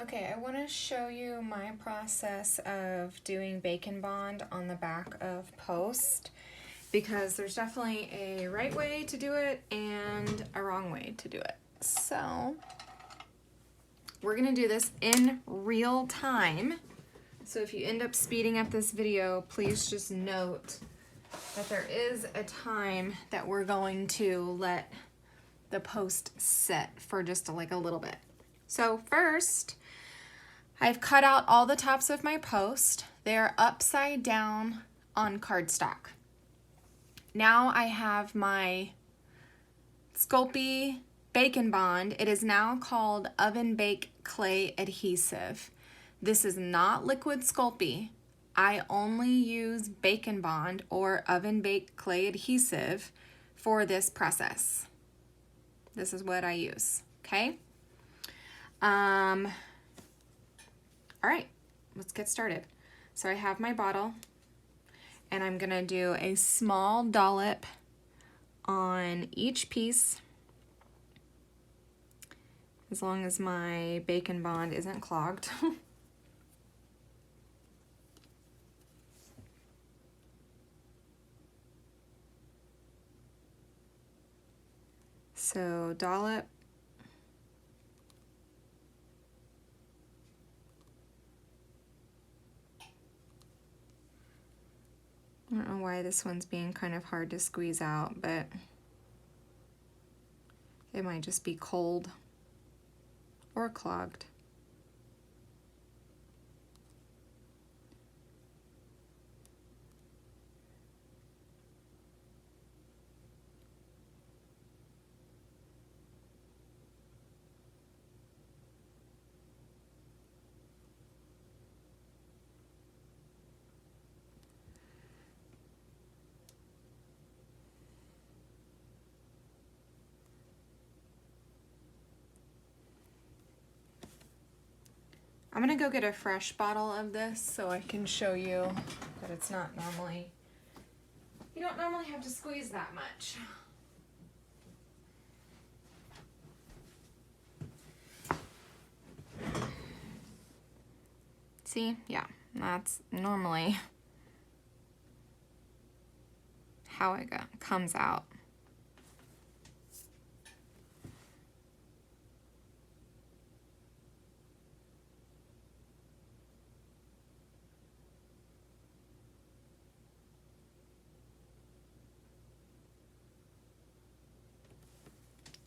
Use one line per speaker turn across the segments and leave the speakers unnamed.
Okay, I want to show you my process of doing Bacon Bond on the back of post, because there's definitely a right way to do it and a wrong way to do it. So we're going to do this in real time. So if you end up speeding up this video, please just note that there is a time that we're going to let the post set for just like a little bit. So first, I've cut out all the tops of my post. They're upside down on cardstock. Now I have my Sculpey Bacon Bond. It is now called Oven Bake Clay Adhesive. This is not liquid Sculpey. I only use Bacon Bond or Oven Bake Clay Adhesive for this process. This is what I use, okay? All right, let's get started. So I have my bottle, and I'm gonna do a small dollop on each piece, as long as my Bacon Bond isn't clogged. So dollop. I don't know why this one's being kind of hard to squeeze out, but it might just be cold or clogged. I'm gonna go get a fresh bottle of this so I can show you that it's not normally, you don't normally have to squeeze that much. See, yeah, that's normally how it comes out.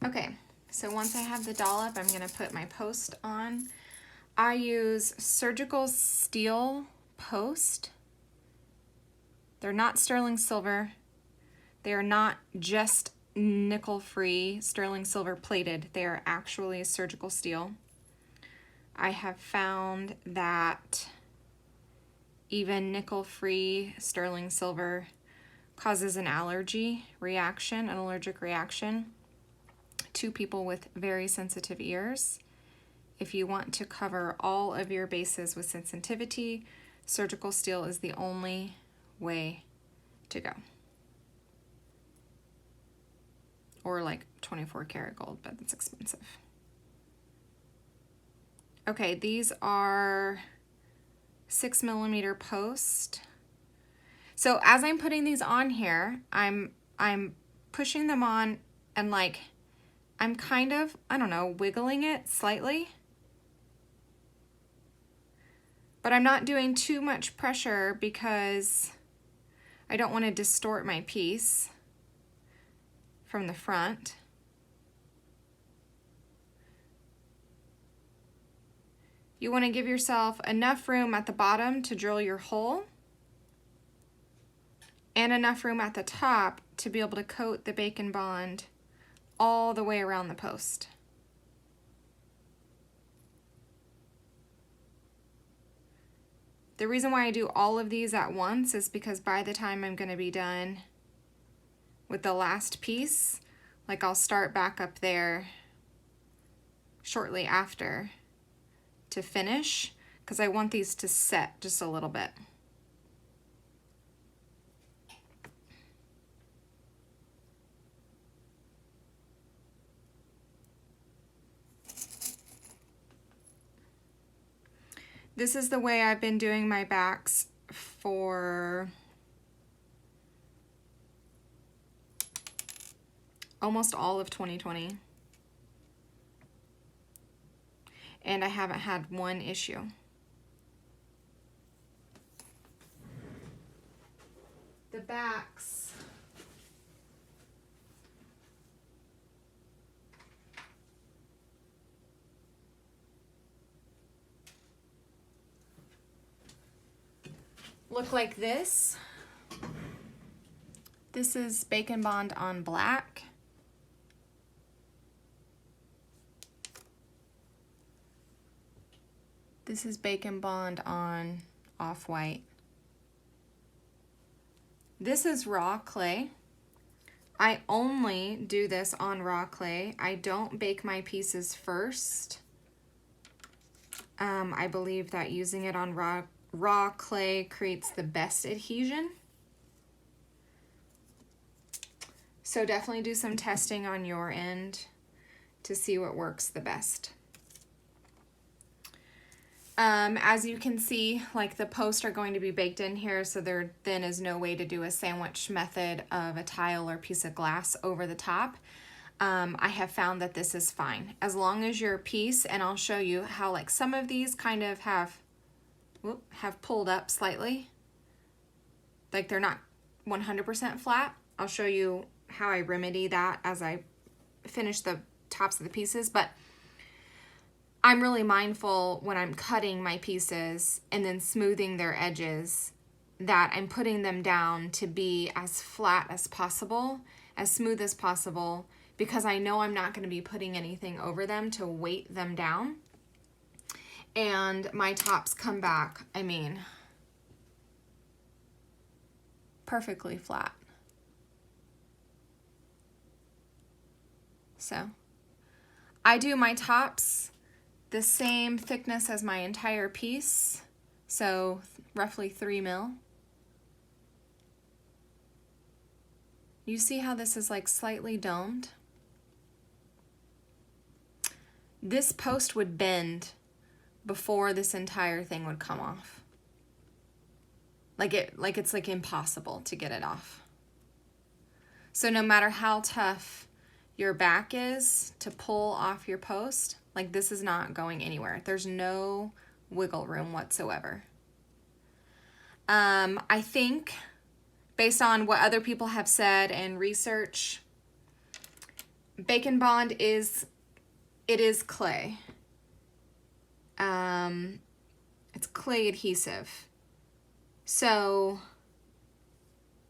Okay, so once I have the dollop, I'm gonna put my post on. I use surgical steel post. They're not sterling silver. They are not just nickel-free sterling silver plated. They are actually surgical steel. I have found that even nickel-free sterling silver causes an allergy reaction, an allergic reaction to people with very sensitive ears. If you want to cover all of your bases with sensitivity, surgical steel is the only way to go. Or like 24 karat gold, but that's expensive. Okay, these are 6mm post. So as I'm putting these on here, I'm pushing them on and like, I'm kind of, I don't know, wiggling it slightly. But I'm not doing too much pressure because I don't want to distort my piece from the front. You want to give yourself enough room at the bottom to drill your hole and enough room at the top to be able to coat the Bacon Bond all the way around the post. The reason why I do all of these at once is because by the time I'm going to be done with the last piece, like I'll start back up there shortly after to finish, because I want these to set just a little bit. This is the way I've been doing my backs for almost all of 2020. And I haven't had one issue. The backs look like this. This is Bacon Bond on black. This is Bacon Bond on off-white. This is raw clay. I only do this on raw clay. I don't bake my pieces first. I believe that using it on raw clay creates the best adhesion. So definitely do some testing on your end to see what works the best. As you can see, like the posts are going to be baked in here, so there then is no way to do a sandwich method of a tile or piece of glass over the top. I have found that this is fine. As long as your piece, and I'll show you how like some of these kind of have pulled up slightly. Like they're not 100% flat. I'll show you how I remedy that as I finish the tops of the pieces, but I'm really mindful when I'm cutting my pieces and then smoothing their edges that I'm putting them down to be as flat as possible, as smooth as possible, because I know I'm not going to be putting anything over them to weight them down. And my tops come back, I mean, perfectly flat. So I do my tops the same thickness as my entire piece, so roughly 3 mil. You see how this is like slightly domed? This post would bend before this entire thing would come off. It's like impossible to get it off. So no matter how tough your back is to pull off your post, like this is not going anywhere. There's no wiggle room whatsoever. I think based on what other people have said and research, Bacon Bond is clay. It's clay adhesive. So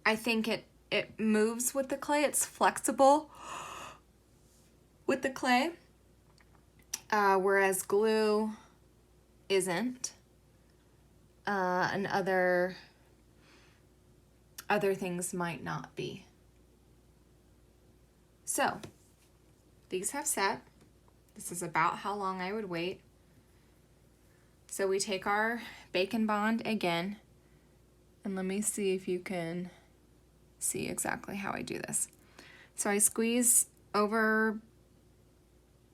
I think it moves with the clay. It's flexible with the clay. Whereas glue isn't, and other things might not be. So these have set. This is about how long I would wait. So we take our Bacon Bond again, and let me see if you can see exactly how I do this. So I squeeze over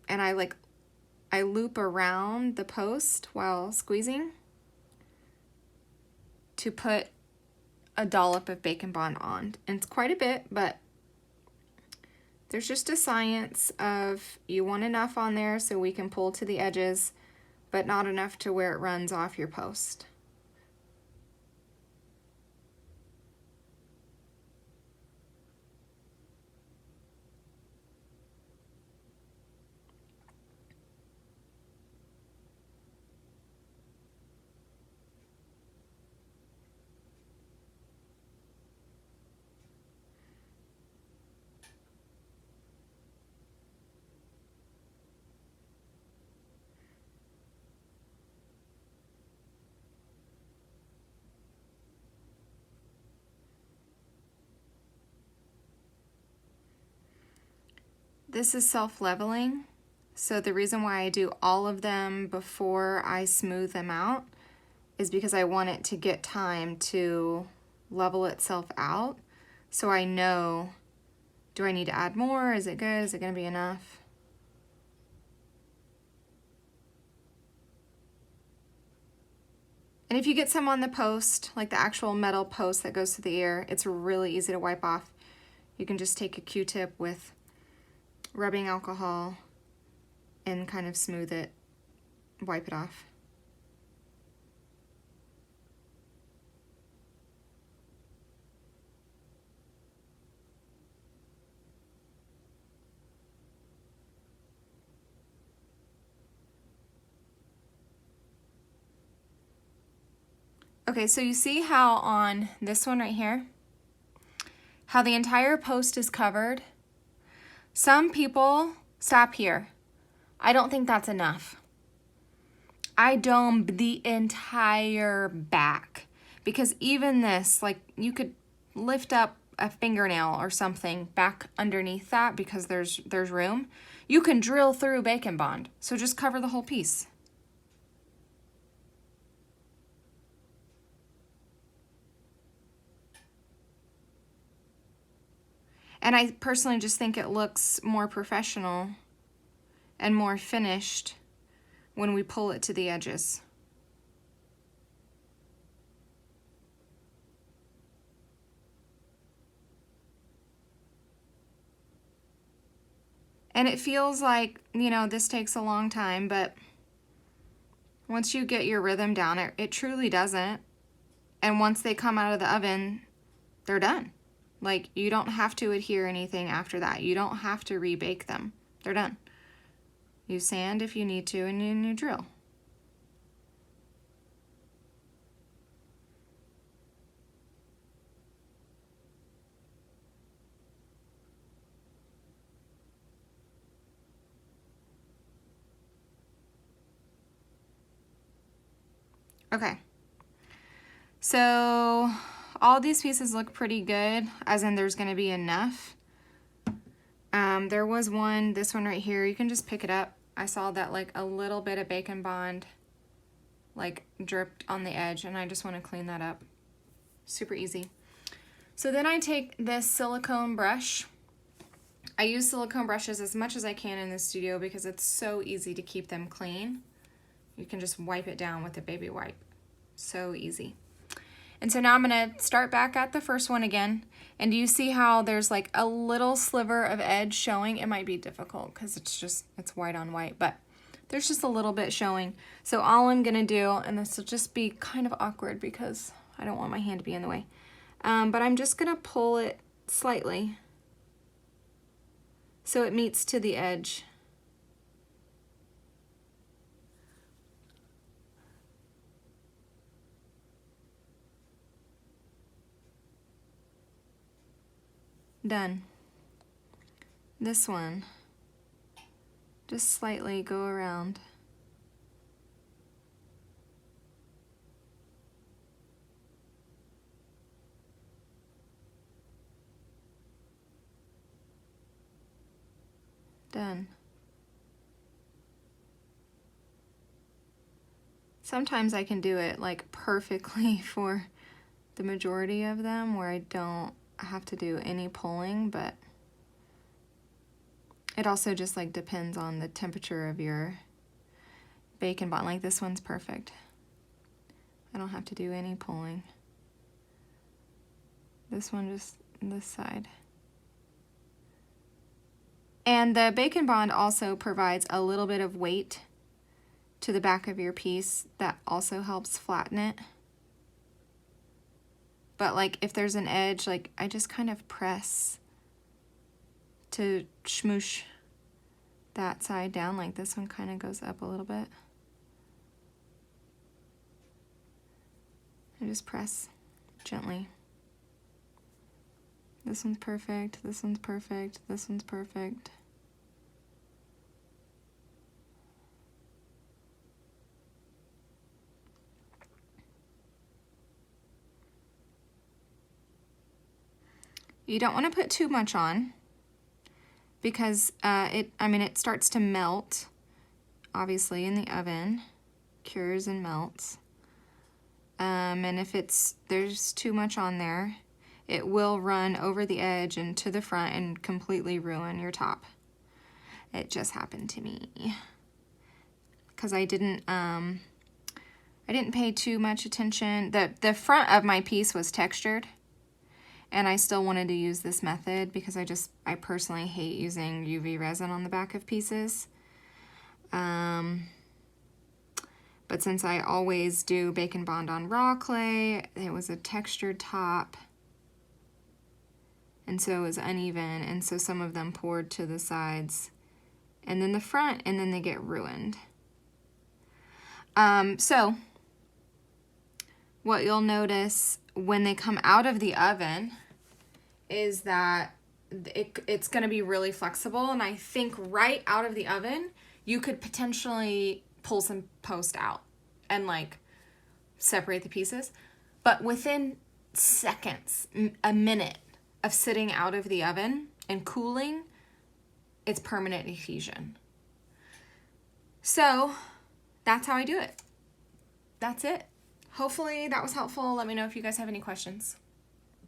and I loop around the post while squeezing to put a dollop of Bacon Bond on. And it's quite a bit, but there's just a science of you want enough on there so we can pull to the edges, but not enough to where it runs off your post. This is self-leveling, so the reason why I do all of them before I smooth them out is because I want it to get time to level itself out, so I know, do I need to add more? Is it good? Is it going to be enough? And if you get some on the post, like the actual metal post that goes to the ear, it's really easy to wipe off. You can just take a Q-tip with rubbing alcohol and kind of smooth it, wipe it off. Okay, so you see how on this one right here, how the entire post is covered? Some people stop here. I don't think that's enough. I dome the entire back, because even this, like, you could lift up a fingernail or something back underneath that because there's room. You can drill through Bacon Bond, so just cover the whole piece. And I personally just think it looks more professional and more finished when we pull it to the edges. And it feels like, you know, this takes a long time, but once you get your rhythm down, it truly doesn't. And once they come out of the oven, they're done. Like, you don't have to adhere anything after that. You don't have to rebake them. They're done. You sand if you need to, and then you drill. Okay. So all these pieces look pretty good, as in there's going to be enough. There was one, this one right here, you can just pick it up. I saw that like a little bit of Bacon Bond like dripped on the edge, and I just want to clean that up. Super easy. So then I take this silicone brush. I use silicone brushes as much as I can in the studio because it's so easy to keep them clean. You can just wipe it down with a baby wipe. So easy. And so now I'm going to start back at the first one again. And do you see how there's like a little sliver of edge showing? It might be difficult because it's white on white, but there's just a little bit showing. So all I'm going to do, and this will just be kind of awkward because I don't want my hand to be in the way, but I'm just going to pull it slightly so it meets to the edge. Done. This one, just slightly go around. Done. Sometimes I can do it like perfectly for the majority of them where I don't have to do any pulling, but it also just like depends on the temperature of your Bacon Bond. Like this one's perfect. I don't have to do any pulling. This one just this side. And the Bacon Bond also provides a little bit of weight to the back of your piece that also helps flatten it. But like if there's an edge, like I just kind of press to smoosh that side down. Like this one kind of goes up a little bit. I just press gently. This one's perfect, this one's perfect, this one's perfect. You don't want to put too much on because it starts to melt, obviously, in the oven, cures and melts. And if there's too much on there, it will run over the edge and to the front and completely ruin your top. It just happened to me because I didn't I didn't pay too much attention. The front of my piece was textured, and I still wanted to use this method because I personally hate using UV resin on the back of pieces. But since I always do Bake and Bond on raw clay, it was a textured top, and so it was uneven, and so some of them poured to the sides and then the front, and then they get ruined. So what you'll notice when they come out of the oven is that it's going to be really flexible, and I think right out of the oven you could potentially pull some post out and like separate the pieces, but within seconds, a minute of sitting out of the oven and cooling, it's permanent adhesion. So that's how I do it. That's it. Hopefully that was helpful. Let me know if you guys have any questions.